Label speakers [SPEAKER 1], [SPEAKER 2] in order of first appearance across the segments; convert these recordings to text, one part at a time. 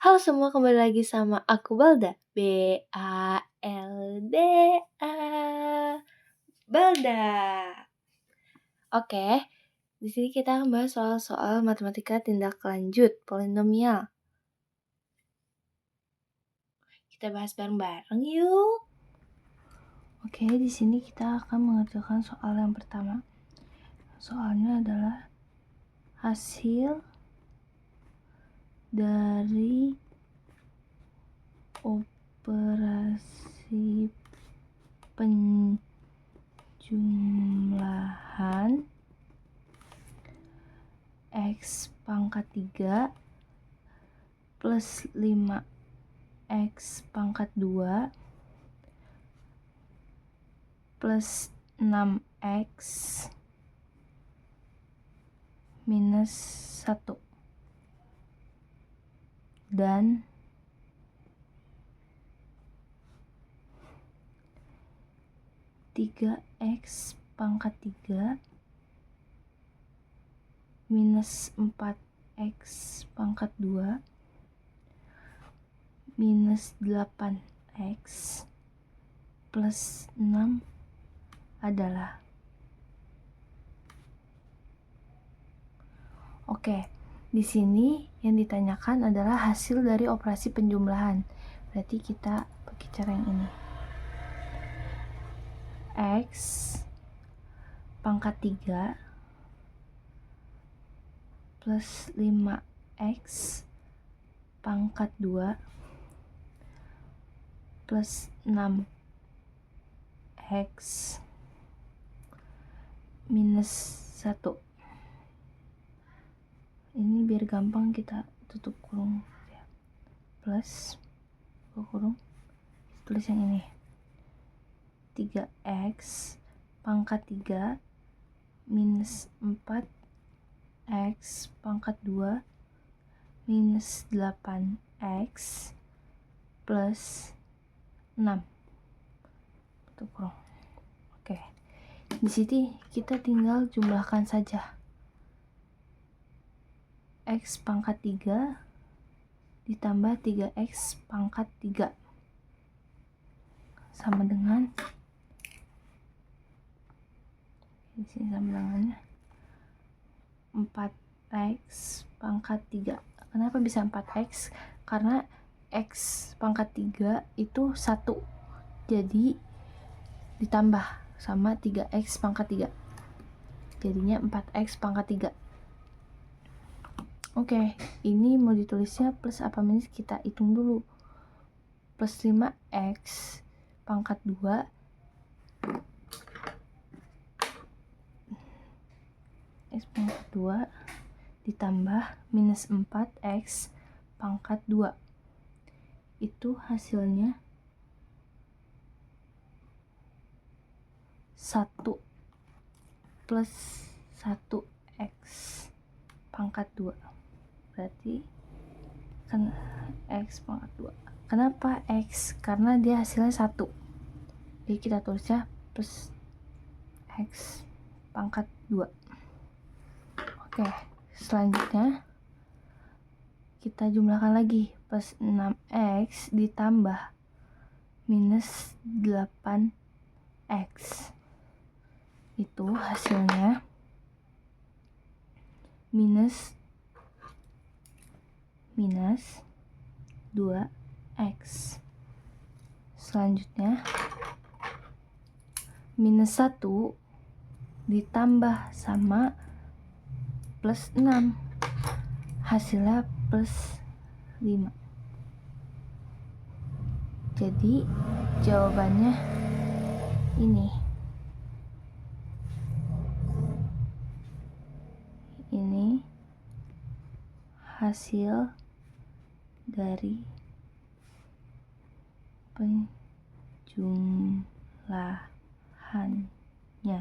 [SPEAKER 1] Halo semua, kembali lagi sama aku Balda. B-A-L-D-A. Balda. Oke, di sini kita akan bahas soal matematika tindak lanjut polinomial. Kita bahas bareng-bareng yuk. Oke, di sini kita akan mengerjakan soal yang pertama. Soalnya adalah hasil dari operasi penjumlahan X pangkat 3 plus 5X pangkat 2 plus 6X minus 1 dan 3X pangkat 3 minus 4X pangkat 2 minus 8X plus 6 adalah. Oke, di sini yang ditanyakan adalah hasil dari operasi penjumlahan. Berarti kita pakai cara yang ini. X pangkat 3 plus 5X pangkat 2 plus 6X minus 1. Ini biar gampang kita tutup kurung ya. Plus kurung, tulis yang ini. 3X pangkat 3 minus 4X pangkat 2 minus 8X plus 6 tutup kurung. Oke, di sini kita tinggal jumlahkan saja. X pangkat 3 ditambah 3X pangkat 3 sama dengan, di sini sama dengannya 4X pangkat 3. Kenapa bisa 4X? Karena X pangkat 3 itu 1, jadi ditambah sama 3X pangkat 3, jadinya 4X pangkat 3. Oke, ini mau ditulisnya plus apa minus, kita hitung dulu. Plus 5X pangkat 2 X pangkat 2 ditambah minus 4X pangkat 2. Itu hasilnya 1 plus 1X pangkat 2. Berarti kan X pangkat 2. Kenapa X? Karena dia hasilnya 1. Jadi kita tulisnya plus X pangkat 2. Oke, selanjutnya kita jumlahkan lagi. Plus 6X ditambah minus 8X. Itu hasilnya minus 2X. Selanjutnya minus 1 ditambah sama plus 6, hasilnya plus 5. Jadi jawabannya ini. Ini hasil dari penjumlahannya.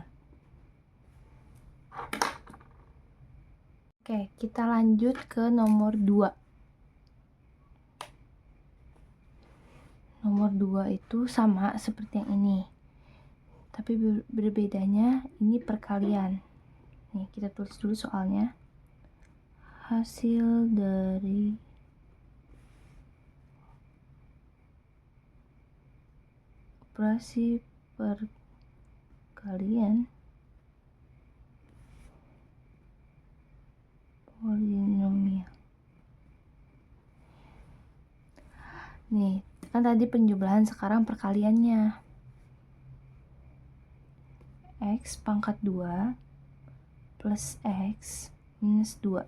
[SPEAKER 1] Oke, kita lanjut ke nomor 2. Nomor 2 itu sama seperti yang ini, tapi berbedanya ini perkalian. Nih, kita tulis dulu soalnya. Hasil dari operasi perkalian polinomial. Nih, kan tadi penjumlahan, sekarang perkaliannya. X pangkat 2 plus X minus 2.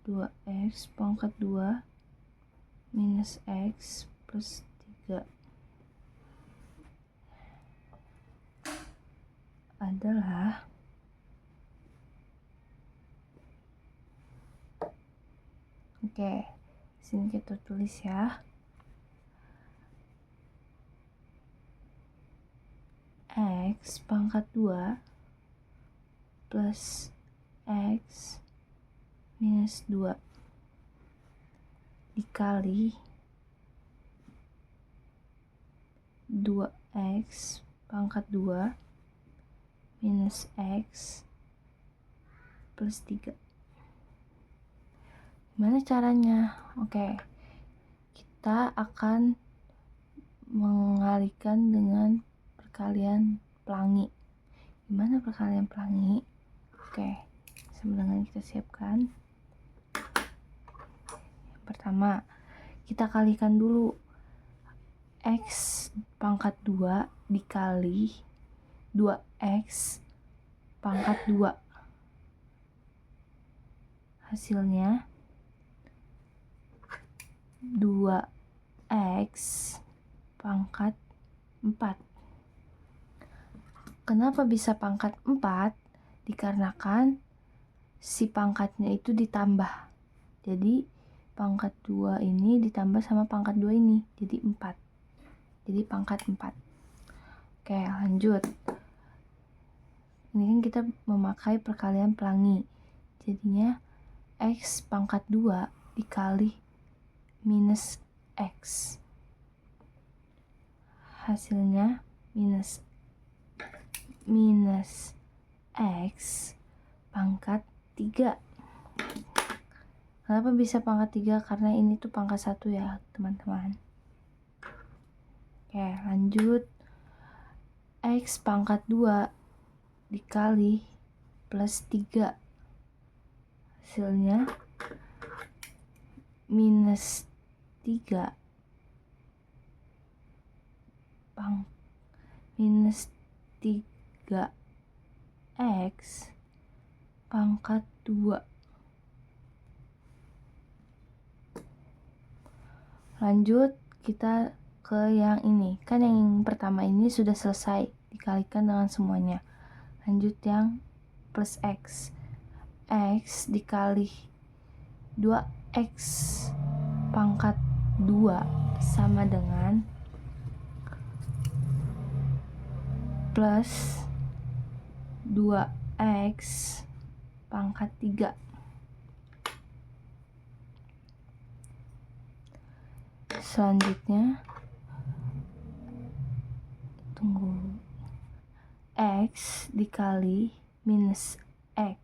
[SPEAKER 1] 2X pangkat 2 minus X plus 3 adalah sini kita tulis ya. X pangkat 2 plus X minus 2 dikali 2X pangkat 2 minus X plus 3. Gimana caranya? Kita akan mengalihkan dengan perkalian pelangi. Gimana perkalian pelangi? Sebelumnya kita siapkan. Pertama, kita kalikan dulu X pangkat 2 dikali 2X pangkat 2. Hasilnya 2X pangkat 4. Kenapa bisa pangkat 4? Dikarenakan si pangkatnya itu ditambah. Jadi pangkat 2 ini ditambah sama pangkat 2 ini, jadi 4. Jadi pangkat 4. Lanjut. Ini kan kita memakai perkalian pelangi. Jadinya X pangkat 2 dikali minus X. Hasilnya minus X pangkat 3. Kenapa bisa pangkat 3? Karena ini tuh pangkat 1 ya teman-teman. Lanjut. X pangkat 2 dikali plus 3. Hasilnya minus 3 minus 3X pangkat 2. Lanjut kita ke yang ini. Kan yang pertama ini sudah selesai dikalikan dengan semuanya. Lanjut yang plus X. X dikali 2X pangkat 2 sama dengan plus 2X pangkat 3. Selanjutnya X dikali minus X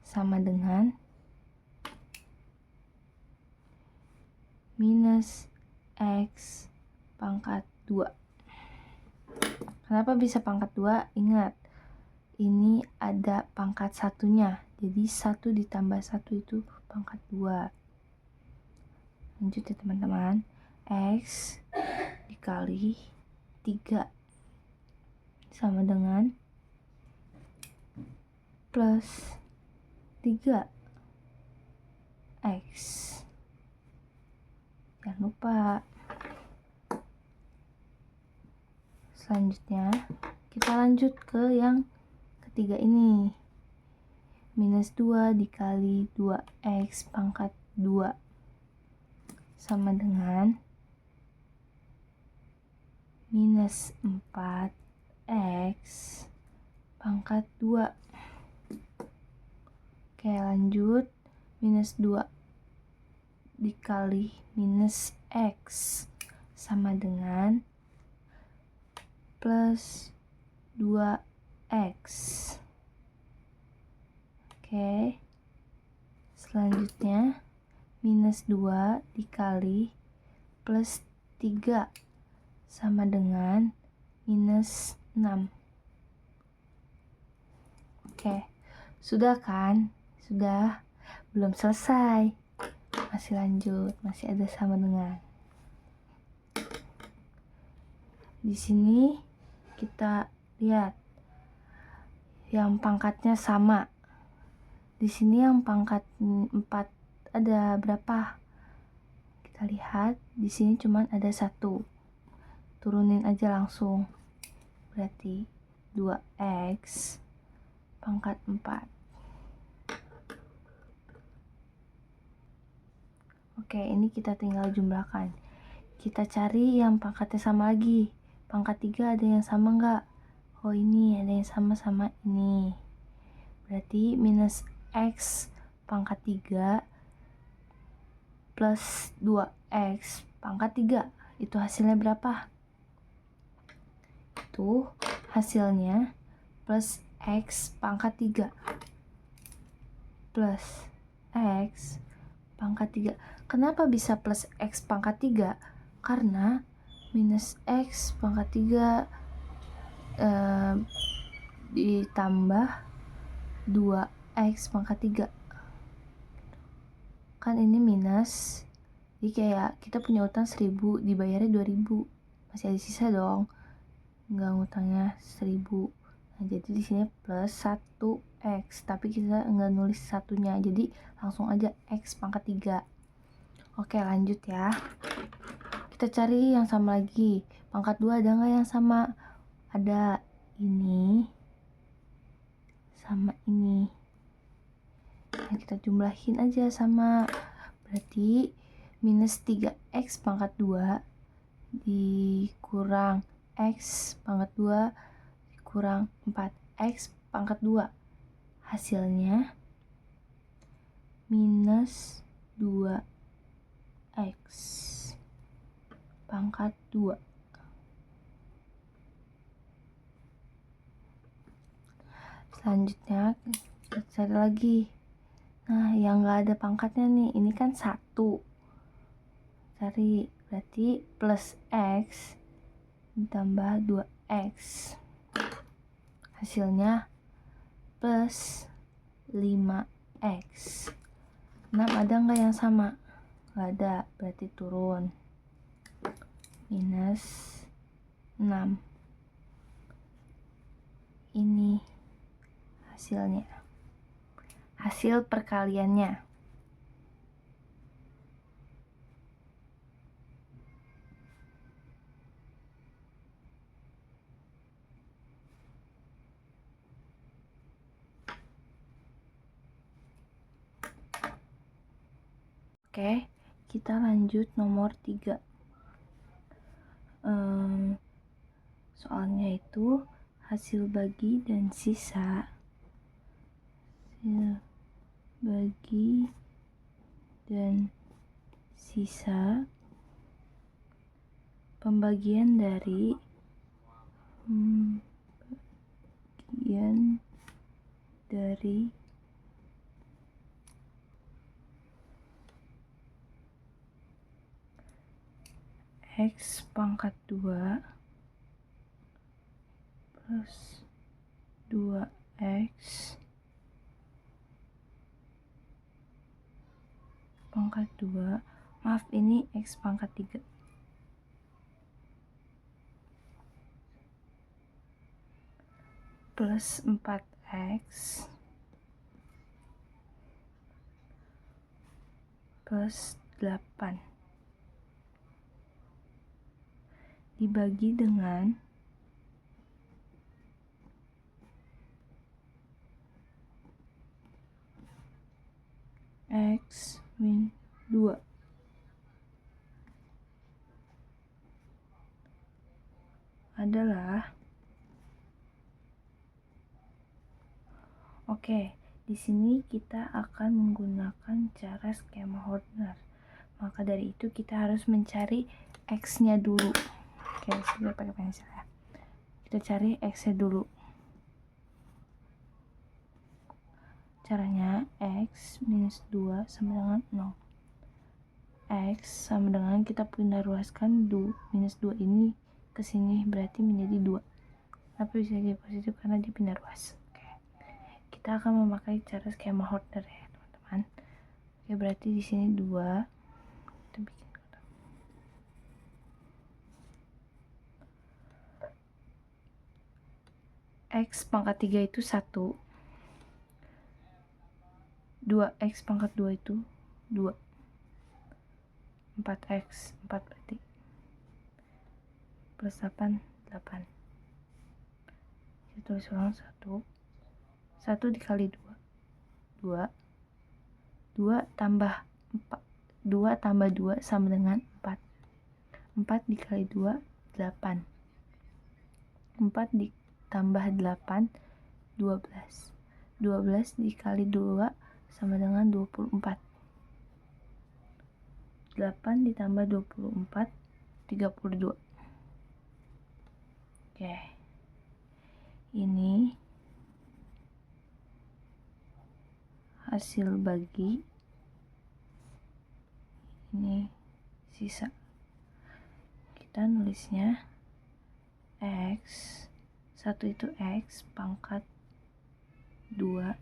[SPEAKER 1] sama dengan minus X pangkat 2. Kenapa bisa pangkat 2? Ingat, ini ada pangkat satunya. Jadi 1 ditambah 1 itu pangkat 2. Lanjut ya teman-teman. X dikali 3 sama dengan plus 3X. Jangan lupa. Selanjutnya kita lanjut ke yang ketiga ini. Minus 2 dikali 2X pangkat 2 sama dengan minus 4X pangkat 2. Lanjut. Minus 2 dikali minus X sama dengan plus 2X. Selanjutnya minus 2 dikali plus 3 sama dengan minus 6. Oke, sudah kan? Sudah. Belum selesai. Masih lanjut, masih ada sama dengan. Di sini kita lihat yang pangkatnya sama. Di sini yang pangkat 4 ada berapa? Kita lihat, di sini cuma ada 1. Turunin aja langsung. Berarti 2x pangkat 4. Oke, ini kita tinggal jumlahkan. Kita cari yang pangkatnya sama lagi. Pangkat 3 ada yang sama nggak? Oh, ini ada yang sama-sama ini. Berarti minus x pangkat 3 plus 2x pangkat 3. Itu hasilnya berapa? Itu hasilnya plus x pangkat 3 plus x pangkat 3. Kenapa bisa plus x pangkat 3? Karena minus x pangkat 3 ditambah 2x pangkat 3. Kan ini minus. Jadi kayak kita punya utang 1000, dibayarnya 2000. Masih ada sisa dong. Enggak, ngutangnya 1000. Nah, jadi di sini plus 1x, tapi kita enggak nulis satunya. Jadi langsung aja x pangkat 3. Oke, lanjut ya. Kita cari yang sama lagi. Pangkat 2 ada nggak yang sama? Ada. Ini sama ini. Nah, kita jumlahin aja sama. Berarti minus 3x pangkat 2 dikurang x pangkat 2 dikurang 4x pangkat 2. Hasilnya minus 2x pangkat 2. Selanjutnya kita cari lagi. Nah, yang nggak ada pangkatnya nih, ini kan 1. Cari, berarti plus x ditambah 2x. Hasilnya plus 5x. 6 ada nggak yang sama? Nggak ada, berarti turun. Minus 6. Ini hasilnya. Hasil perkaliannya. Oke, kita lanjut nomor 3. Soalnya itu hasil bagi dan sisa. Hasil bagi dan sisa pembagian dari x pangkat 2 plus 2x pangkat 2. Maaf, ini x pangkat 3 plus 4x plus 8 dibagi dengan x min 2 adalah. Oke, di sini kita akan menggunakan cara skema Horner. Maka dari itu kita harus mencari x-nya dulu. Oke, kita pakai pensil ya. Kita cari x-nya dulu. Caranya x minus 2 sama dengan 0. X sama dengan kita pindah ruaskan minus 2 ini ke sini, berarti menjadi 2. Kenapa bisa jadi positif? Karena dipindah ruas. Oke. Kita akan memakai cara skema Horner ya teman-teman. Oke, berarti di sini 2. Kita bikin kotak. X pangkat 3 itu 1. 2x pangkat 2 itu 2. 4x 4 berarti plus 8 8. Kita tulis ulang 1 dikali 2 tambah 4, 2 tambah 2 sama dengan 4 dikali 2 8. 4 ditambah 8 12 dikali 2 sama dengan 24. 8 ditambah 24 32. Oke. Ini hasil bagi, ini sisa. Kita nulisnya X 1 itu X pangkat 2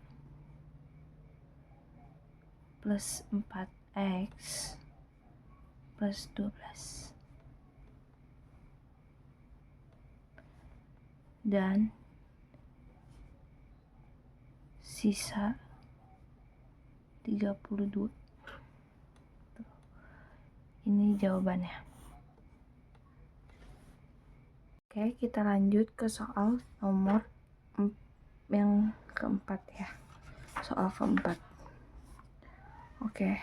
[SPEAKER 1] plus 4x plus 12 dan sisa 32. Ini jawabannya. Oke, kita lanjut ke soal nomor yang keempat ya. Soal keempat. Oke.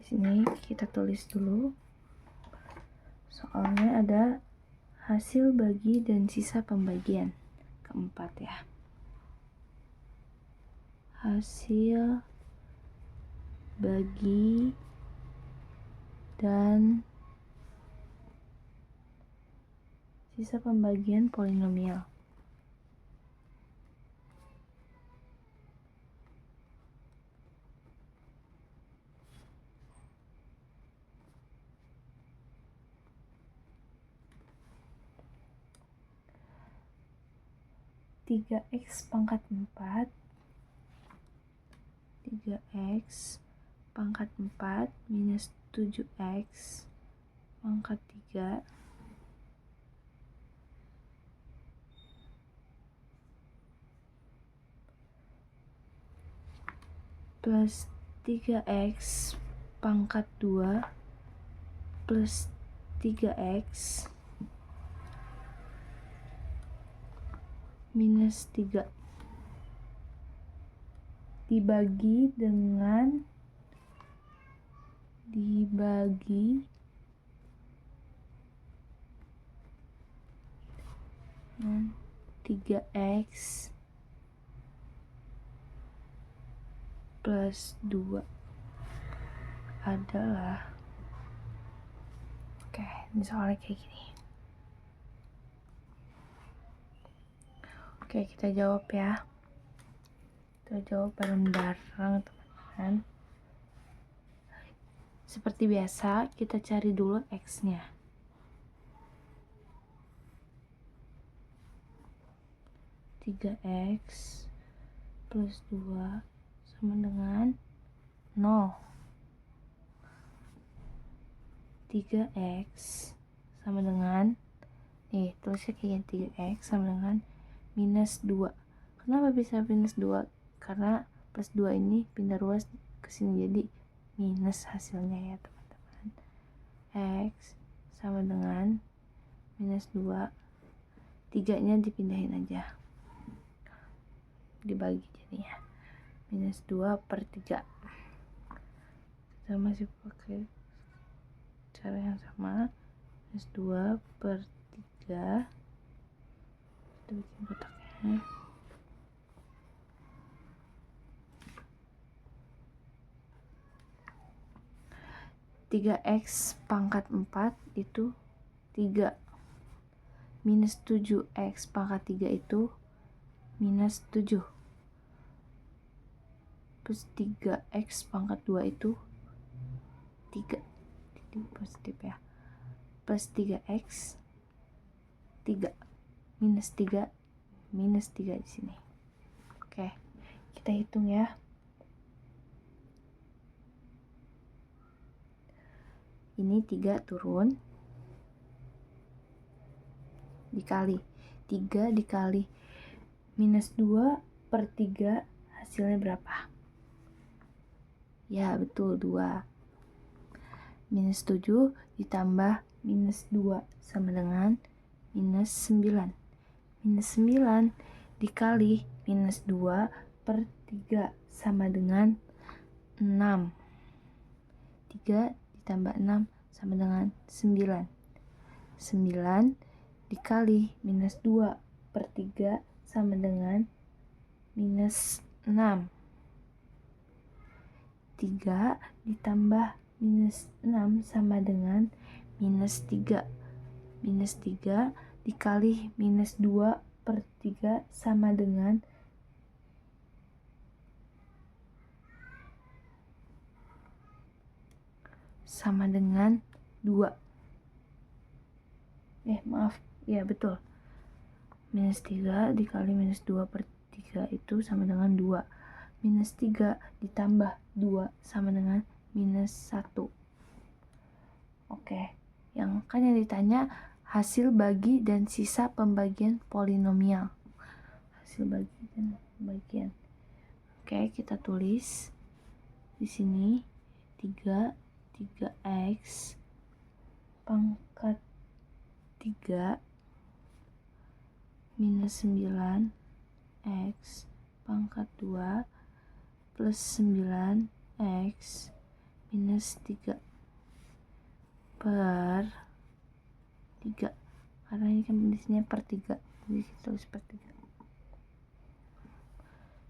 [SPEAKER 1] Di sini kita tulis dulu. Soalnya ada hasil bagi dan sisa pembagian. Keempat ya. Hasil bagi dan sisa pembagian polinomial. Tiga X pangkat 4 3x pangkat 4 minus 7x pangkat 3 plus 3x pangkat 2 plus 3x minus 3 dibagi dengan 3x plus 2 adalah, oke, ini soalnya kayak gini. Oke, kita jawab ya. Kita jawab bareng-bareng teman-teman. Seperti biasa, kita cari dulu X-nya. Tiga X plus 2 sama dengan 0. 3x sama dengan, nih tulisnya kayak 3x sama dengan minus 2. Kenapa bisa minus 2? Karena plus 2 ini pindah ruas ke sini jadi minus hasilnya ya teman-teman. X sama dengan minus 2. 3-nya dipindahin aja, dibagi jadinya minus 2 per 3. Kita masih pakai cara yang sama, minus 2 per 3. Kita bikin kotaknya. 3x pangkat 4 itu 3 minus 7x pangkat 3 itu minus 7 plus 3x pangkat 2 itu 3, jadi positif ya, plus 3x 3 minus 3 di sini. Oke, kita hitung ya. Ini 3 turun, dikali 3 dikali minus 2 per 3 hasilnya berapa? Ya betul, 2. Minus 7 ditambah minus 2 sama dengan minus 9. Minus 9 dikali minus 2 per 3 sama dengan 6. 3 ditambah 6 sama dengan 9. 9 dikali minus 2 per 3 sama dengan minus 6. 3 ditambah minus 6 sama dengan minus 3. Minus 3 dikali minus 2 per 3 sama dengan sama dengan 2. Maaf, ya betul. Minus 3 dikali minus 2 per 3 itu sama dengan 2. Minus 3 ditambah 2 sama dengan minus 1. Oke, yang ditanya hasil bagi dan sisa pembagian polinomial. Hasil bagi dan pembagian. Oke, kita tulis di sini 3x pangkat 3 minus 9x pangkat 2 plus 9x minus 3 per 3, karena ini kan kondisinya per 3, jadi kita tulis per 3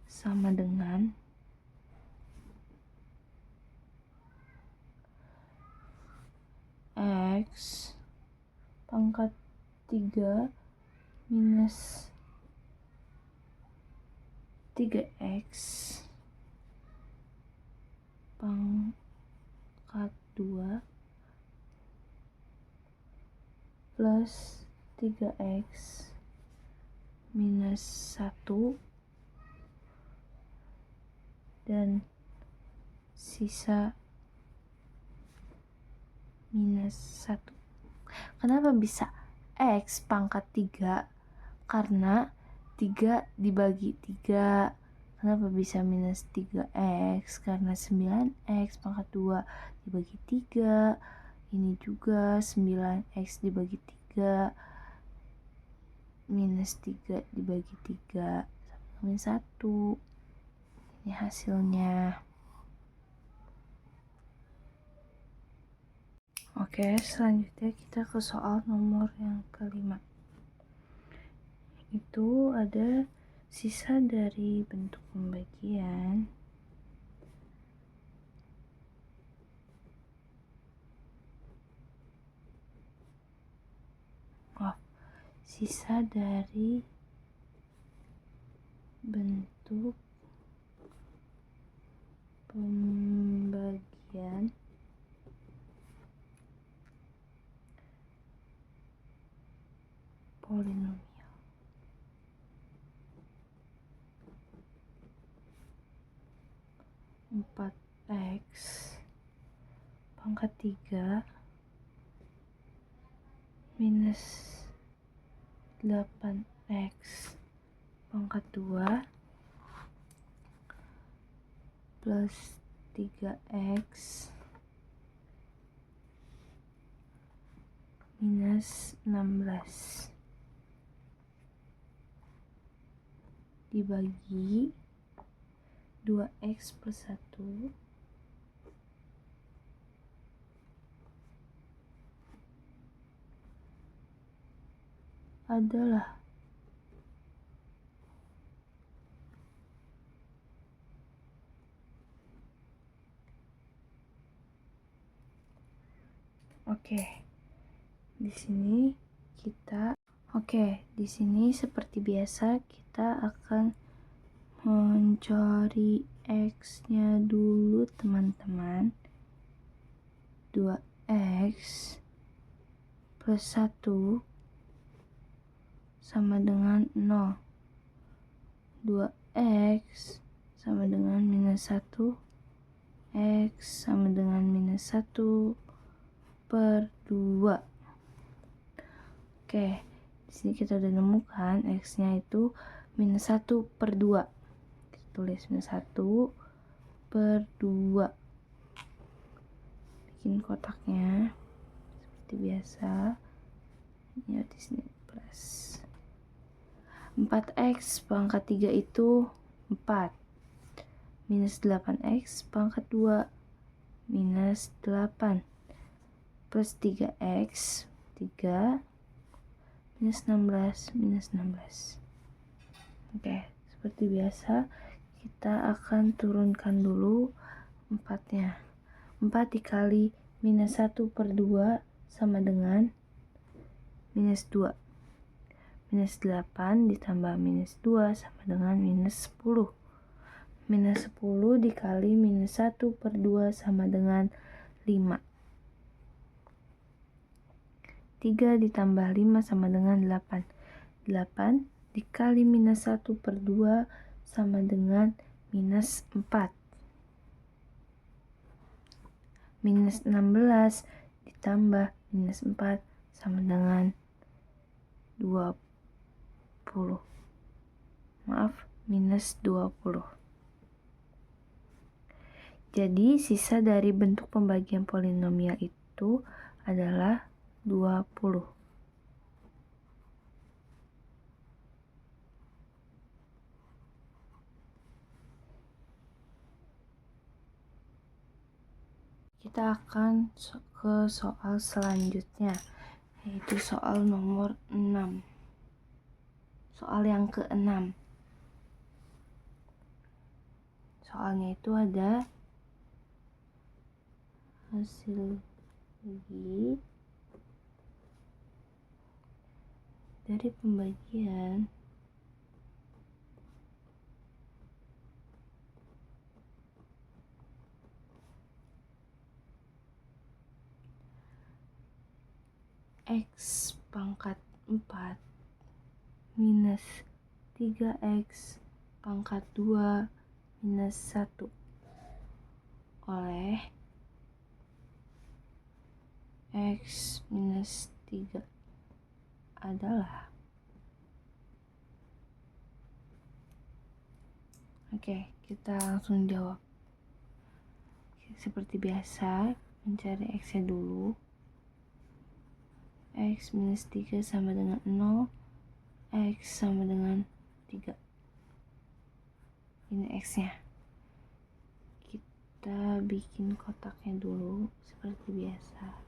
[SPEAKER 1] sama dengan x pangkat 3 minus 3x pangkat 2 plus 3x minus 1 dan sisa minus 1. Kenapa bisa x pangkat 3? Karena 3 dibagi 3. Kenapa bisa minus 3x? Karena 9x pangkat 2 dibagi 3. Ini juga 9x dibagi 3 minus 3 dibagi 3 minus 1. Ini hasilnya. Oke, selanjutnya kita ke soal nomor yang kelima. Itu ada sisa dari bentuk pembagian sisa dari bentuk pembagian polinomial 4x pangkat 3 minus 8x pangkat 2 plus 3x minus 16 dibagi 2x plus 1 adalah di sini seperti biasa kita akan mencari x-nya dulu, teman-teman. 2x plus 1 sama dengan 0. 2x sama dengan minus 1, x sama dengan minus 1 per 2. Oke, di sini kita udah nemukan x-nya itu minus 1 per 2. Kita tulis minus 1 per 2. Bikin kotaknya seperti biasa. Ya, di sini plus 4x pangkat 3 itu 4. Minus 8x pangkat 2 minus 8 plus 3x 3 minus 16. Oke, seperti biasa kita akan turunkan dulu 4-nya. 4 dikali minus 1 per 2 sama dengan minus 2. Minus 8 ditambah minus 2 sama dengan minus 10. Minus 10 dikali minus 1 per 2 sama dengan 5. 3 ditambah 5 sama dengan 8. 8 dikali minus 1 per 2 sama dengan minus 4. Minus 16 ditambah minus 4 sama dengan 20. Maaf, minus 20. Jadi sisa dari bentuk pembagian polinomial itu adalah 20. Kita akan ke soal selanjutnya, yaitu soal nomor 6. Soal yang ke-6. Soalnya itu ada hasil bagi dari pembagian x pangkat 4 minus 3x pangkat 2 minus 1 oleh x minus 3 adalah, oke, kita langsung jawab. Seperti biasa, mencari x-nya dulu. X minus 3 sama dengan 0, x sama dengan 3. Ini x-nya. Kita bikin kotaknya dulu seperti biasa.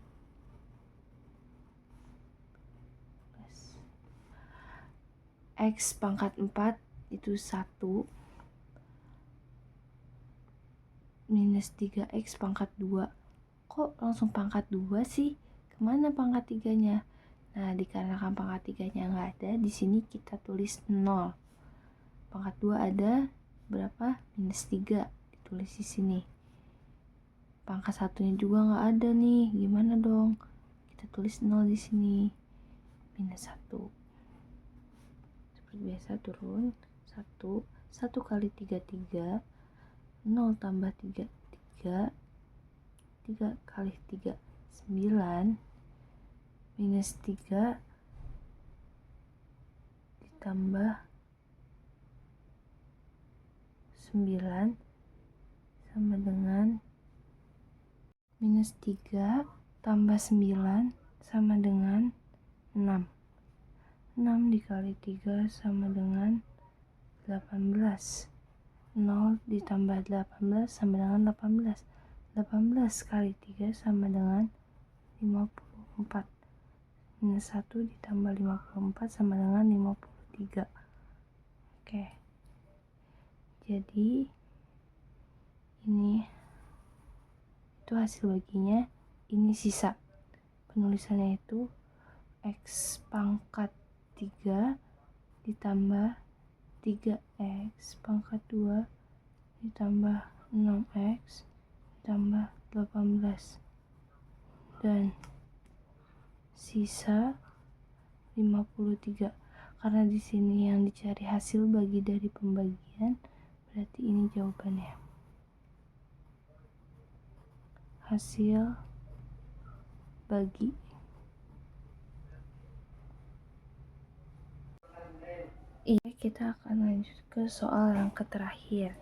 [SPEAKER 1] X pangkat 4 itu 1 minus 3x pangkat 2. Kok langsung pangkat 2 sih? Kemana pangkat 3-nya? Nah, dikarenakan pangkat 3-nya nggak ada, di sini kita tulis 0. Pangkat 2 ada berapa? Minus 3. Ditulis di sini. Pangkat 1-nya juga nggak ada nih. Gimana dong? Kita tulis 0 di sini. Minus 1. Seperti biasa turun 1. 1 kali 3, 3. 0 tambah 3, 3. 3 kali 3, 9. Minus 3 ditambah 9 sama dengan minus 3 tambah 9 sama dengan 6. 6 dikali 3 sama dengan 18. 0 ditambah 18 sama dengan 18. 18 kali 3 sama dengan 54. Minus 1 ditambah 54 sama dengan 53. Oke. Jadi ini itu hasil baginya, ini sisa. Penulisannya itu x pangkat 3 ditambah 3x pangkat 2 ditambah 6x ditambah 18. dan sisa 53. Karena di sini yang dicari hasil bagi dari pembagian, berarti ini jawabannya. Hasil bagi. Iya, kita akan lanjut ke soal yang terakhir.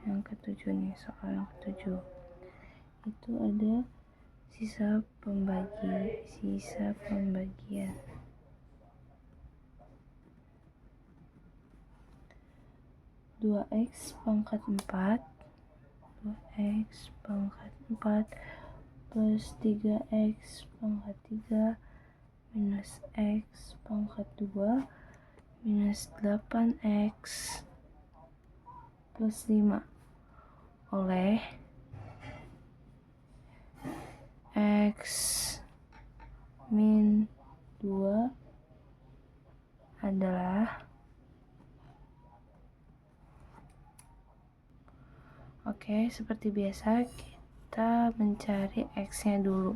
[SPEAKER 1] Yang ketujuh nih, soal yang ketujuh. Itu ada sisa pembagian. 2x pangkat 4 plus 3x pangkat 3 minus x pangkat 2 minus 8x plus 5 oleh x min 2 adalah, oke, seperti biasa kita mencari x-nya dulu.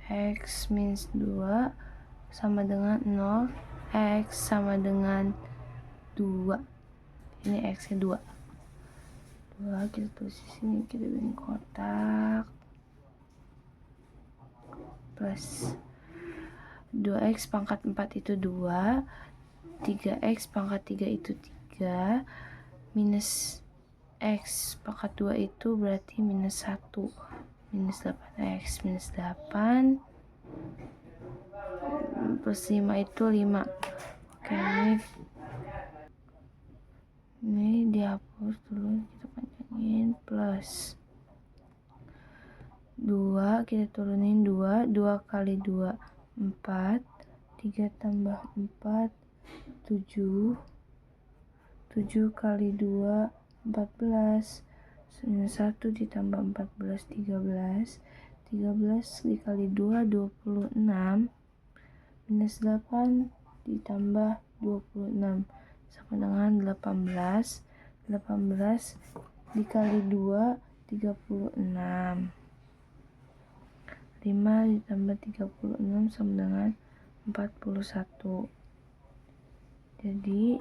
[SPEAKER 1] X minus 2 sama dengan 0, x sama dengan 2. Ini x-nya 2. Kita tulis di sini, kita bikin kotak. Plus 2x pangkat 4 itu 2, 3x pangkat 3 itu 3, minus x pangkat 2 itu berarti minus 1, minus 8x, minus 8 plus 5 itu 5. Oke, ini dihapus dulu, kita panjangin, plus 2, kita turunin 2 kali 2 4, 3 tambah 4 7 kali 2 14, minus 1 ditambah 14 13 dikali 2 26, minus 8 ditambah 26 sama dengan 18 dikali 2 36, 5 ditambah 36 sama dengan 41. Jadi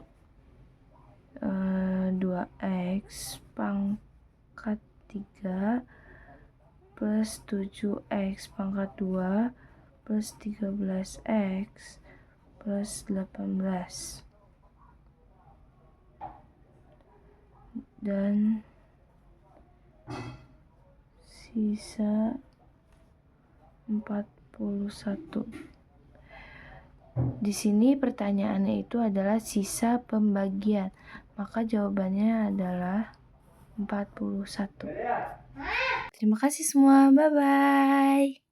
[SPEAKER 1] 2x pangkat 3 plus 7x pangkat 2 plus 13x plus 18 dan sisa 41. Di sini pertanyaannya itu adalah sisa pembagian, maka jawabannya adalah 41. Terima kasih semua, bye-bye.